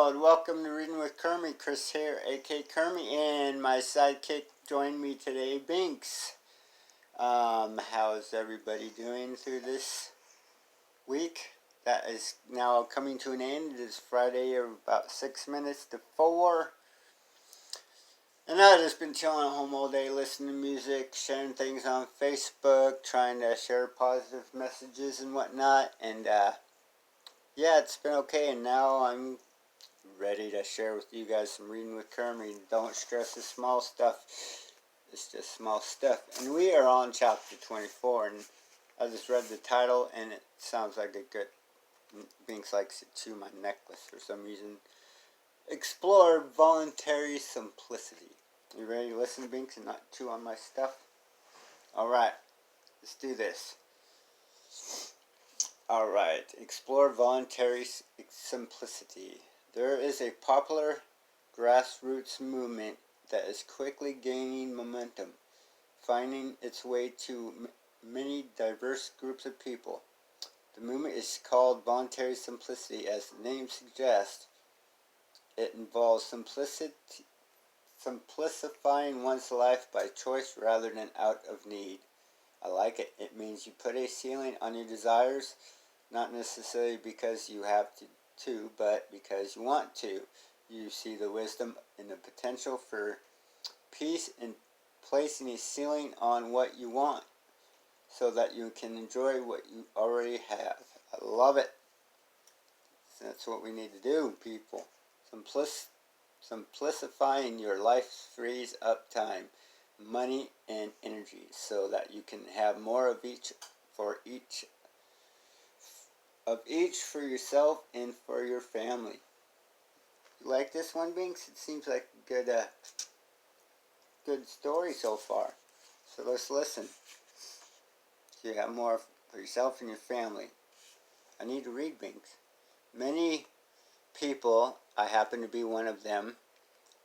world. Welcome to Reading with Kermie. Chris here, aka Kermie, and my sidekick joined me today, Binks. How's everybody doing through this week? That is now coming to an end. It is Friday, about 6 minutes to 4. And I've just been chilling at home all day, listening to music, sharing things on Facebook, trying to share positive messages and whatnot. And yeah, it's been okay. And now I'm ready to share with you guys some Reading with Kermie. Don't stress the small stuff. It's just small stuff. And we are on chapter 24. And I just read the title and it sounds like a good... Binks likes to chew my necklace for some reason. Explore Voluntary Simplicity. You ready to listen to Binks and not chew on my stuff? Alright, let's do this. Alright, explore Voluntary Simplicity. There is a popular grassroots movement that is quickly gaining momentum, finding its way to many diverse groups of people. The movement is called Voluntary Simplicity. As the name suggests, it involves simplifying one's life by choice rather than out of need. I like it. It means you put a ceiling on your desires, not necessarily because you have to, but because you want to. You see the wisdom and the potential for peace in placing a ceiling on what you want so that you can enjoy what you already have. I love it. That's what we need to do, people. Simplifying your life frees up time, money, and energy so that you can have more of each for yourself and for your family. You like this one, Binks? It seems like a good story so far. So let's listen. So you have more for yourself and your family. I need to read, Binks. Many people, I happen to be one of them,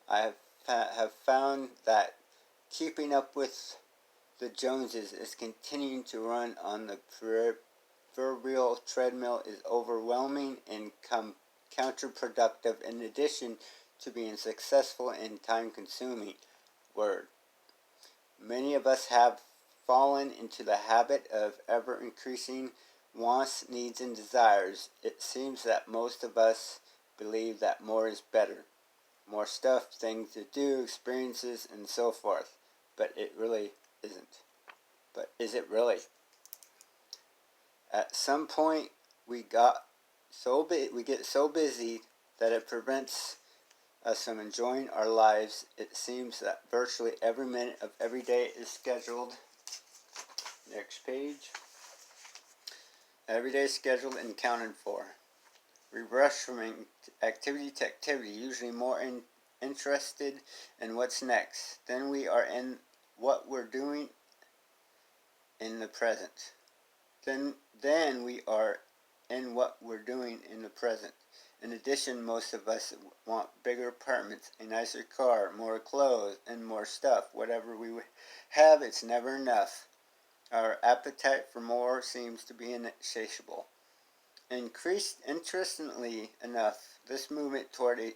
I have found that keeping up with the Joneses is continuing to run on the proverbial treadmill is overwhelming and counterproductive in addition to being successful and time-consuming. Many of us have fallen into the habit of ever-increasing wants, needs, and desires. It seems that most of us believe that more is better. More stuff, things to do, experiences, and so forth. But it really isn't. But is it really? At some point, we get so busy that it prevents us from enjoying our lives. It seems that virtually every minute of every day is scheduled. Next page. Every day is scheduled and accounted for. We rush from activity to activity, usually more interested in what's next. Then we are in what we're doing in the present. Then we are in what we're doing in the present. In addition, most of us want bigger apartments, a nicer car, more clothes, and more stuff. Whatever we have, it's never enough. Our appetite for more seems to be insatiable. Interestingly enough, this movement toward a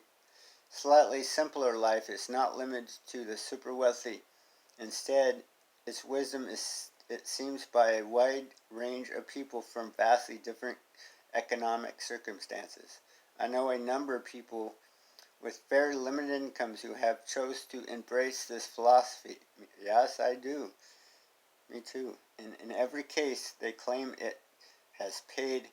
slightly simpler life is not limited to the super wealthy. Instead, its wisdom is, it seems, by a wide range of people from vastly different economic circumstances. I know a number of people with very limited incomes who have chose to embrace this philosophy. Yes, I do. Me too. And in every case, they claim it has paid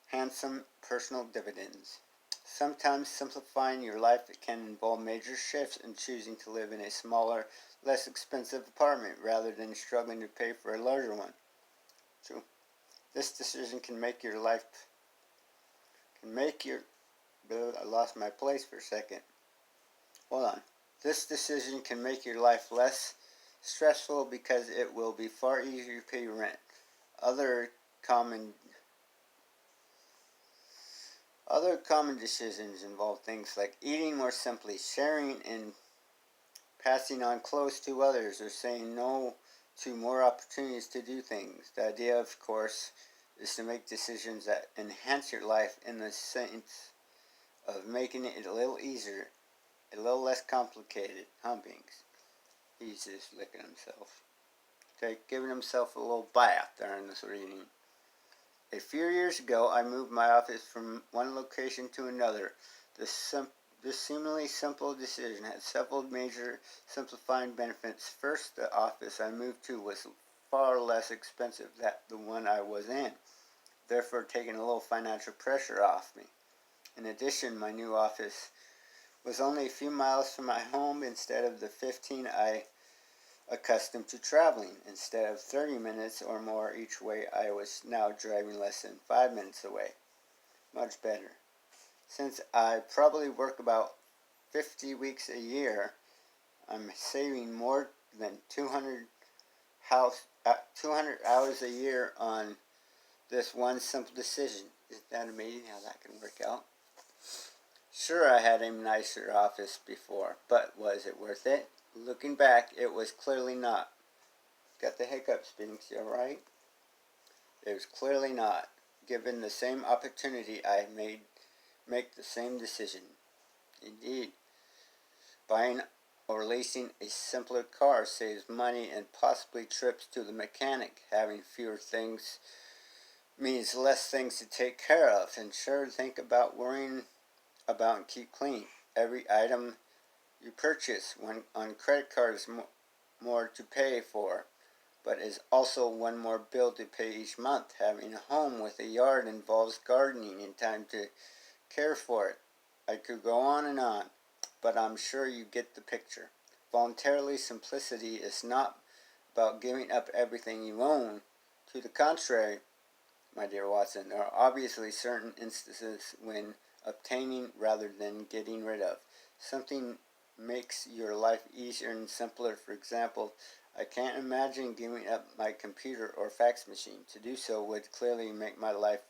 handsome personal dividends. Sometimes simplifying your life can involve major shifts in choosing to live in a smaller, less expensive apartment rather than struggling to pay for a larger one. True. This decision can make your life... I lost my place for a second. Hold on. This decision can make your life less stressful because it will be far easier to pay your rent. Other common decisions involve things like eating more simply, sharing and passing on clothes to others, or saying no to more opportunities to do things. The idea, of course, is to make decisions that enhance your life in the sense of making it a little easier, a little less complicated. Humpings. He's just licking himself. Okay, giving himself a little bath during this reading. A few years ago, I moved my office from one location to another. This seemingly simple decision had several major simplifying benefits. First, the office I moved to was far less expensive than the one I was in, therefore taking a little financial pressure off me. In addition, my new office was only a few miles from my home instead of the 15 I accustomed to traveling. Instead of 30 minutes or more each way, I was now driving less than 5 minutes away. Much better. Since I probably work about 50 weeks a year, I'm saving more than 200 hours a year on this one simple decision. Isn't that amazing how that can work out? Sure, I had a nicer office before, but was it worth it? Looking back, it was clearly not. Got the hiccups, Binks, you alright? It was clearly not. Given the same opportunity, I make the same decision. Indeed, buying or leasing a simpler car saves money and possibly trips to the mechanic. Having fewer things means less things to take care of. And sure, think about worrying about and keep clean. Every item you purchase on credit cards more to pay for, but is also one more bill to pay each month. Having a home with a yard involves gardening and time to care for it. I could go on, but I'm sure you get the picture. Voluntary simplicity is not about giving up everything you own. To the contrary, my dear Watson, there are obviously certain instances when obtaining rather than getting rid of something makes your life easier and simpler. For example, I can't imagine giving up my computer or fax machine. To do so would clearly make my life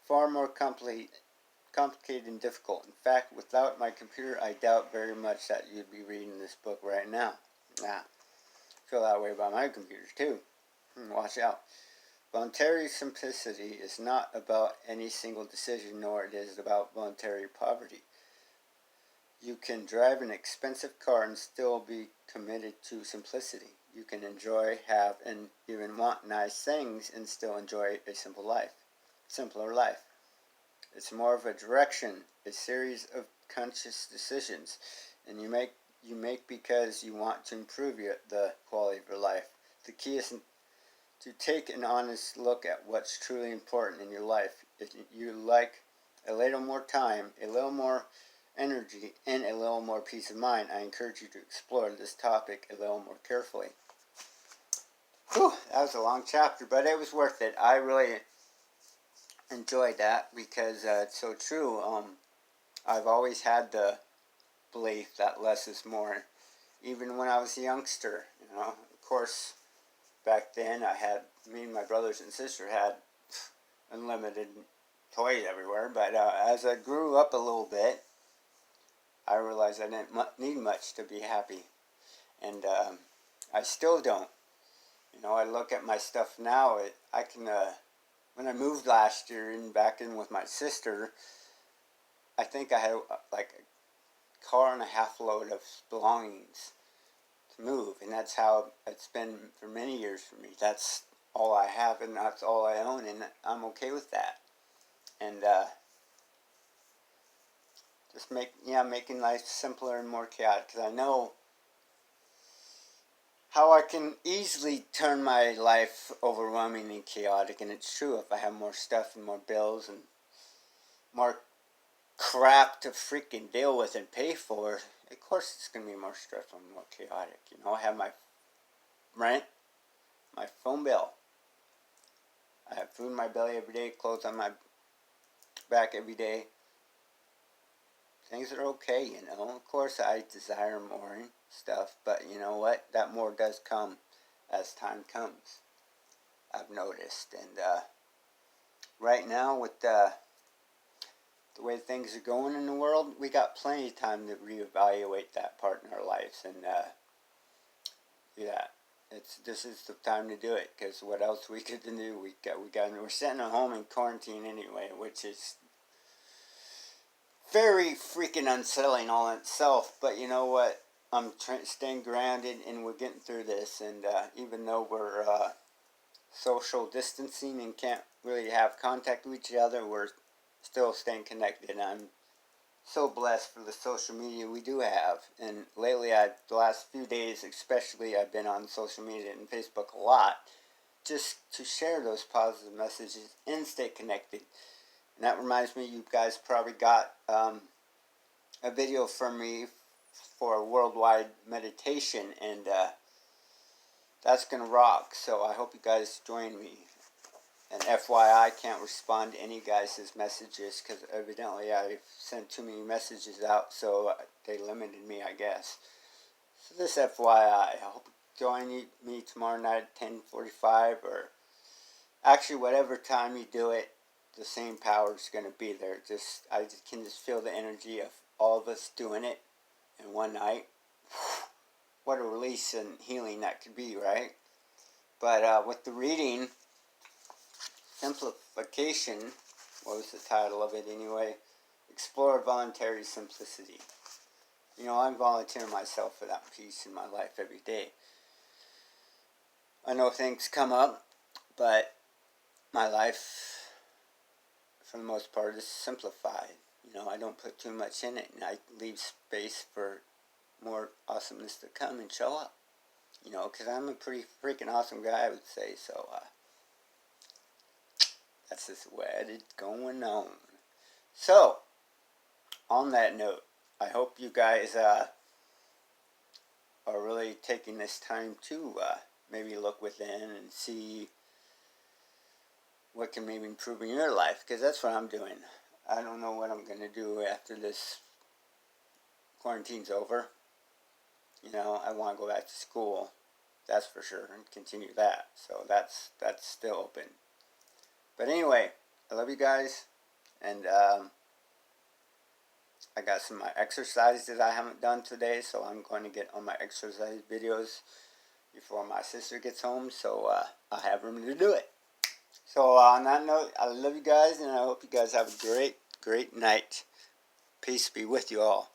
far more complicated and difficult. In fact, without my computer, I doubt very much that you'd be reading this book right now. I feel that way about my computers too. Watch out. Voluntary simplicity is not about any single decision, nor it is about voluntary poverty. You can drive an expensive car and still be committed to simplicity. You can enjoy, have, and even want nice things and still enjoy a simpler life. It's more of a direction, a series of conscious decisions, and you make because you want to improve the quality of your life. The key is to take an honest look at what's truly important in your life. If you like a little more time, a little more energy, and a little more peace of mind, I encourage you to explore this topic a little more carefully. Whew, that was a long chapter, but it was worth it. I really enjoyed that because it's so true. I've always had the belief that less is more, even when I was a youngster. Of course, back then me and my brothers and sister had unlimited toys everywhere, but as I grew up a little bit, I realized I didn't need much to be happy, and I still don't. I look at my stuff now. When I moved last year and back in with my sister, I think I had like a car and a half load of belongings to move, and that's how it's been for many years for me. That's all I have, and that's all I own, and I'm okay with that. And just making life simpler and more chaotic, because I know how I can easily turn my life overwhelming and chaotic, and it's true. If I have more stuff and more bills and more crap to freaking deal with and pay for, of course it's going to be more stressful and more chaotic. I have my rent, my phone bill. I have food in my belly every day, clothes on my back every day. Things are okay, Of course, I desire more stuff, but you know what? That more does come as time comes. I've noticed, and right now with the way things are going in the world, we got plenty of time to reevaluate that part in our lives, and this is the time to do it, because what else we could do? We're sitting at home in quarantine anyway, which is very freaking unsettling all in itself. But you know what? I'm staying grounded, and we're getting through this. And even though we're social distancing and can't really have contact with each other, we're still staying connected. And I'm so blessed for the social media we do have. And lately, the last few days especially, I've been on social media and Facebook a lot, just to share those positive messages and stay connected. And that reminds me, you guys probably got a video from me for a worldwide meditation, and that's going to rock. So I hope you guys join me. And FYI, I can't respond to any guys' messages because evidently I've sent too many messages out, so they limited me, I guess. So this FYI, I hope you join me tomorrow night at 10:45, or actually whatever time you do it, the same power is going to be there. I can just feel the energy of all of us doing it in one night. What a release and healing that could be, right? But with the reading, Simplification, what was the title of it anyway? Explore Voluntary Simplicity. You know, I'm volunteering myself for that peace in my life every day. I know things come up, but my life, for the most part, is simplified. You know, I don't put too much in it, and I leave space for more awesomeness to come and show up. You know, because I'm a pretty freaking awesome guy, I would say. So, that's just what it's going on. So, on that note, I hope you guys are really taking this time to maybe look within and see what can maybe improve in your life, because that's what I'm doing. I don't know what I'm going to do after this quarantine's over. You know, I want to go back to school, that's for sure, and continue that. So that's still open. But anyway, I love you guys, and I got some of my exercises that I haven't done today, so I'm going to get on my exercise videos before my sister gets home, so I have room to do it. So on that note, I love you guys, and I hope you guys have a great, great night. Peace be with you all.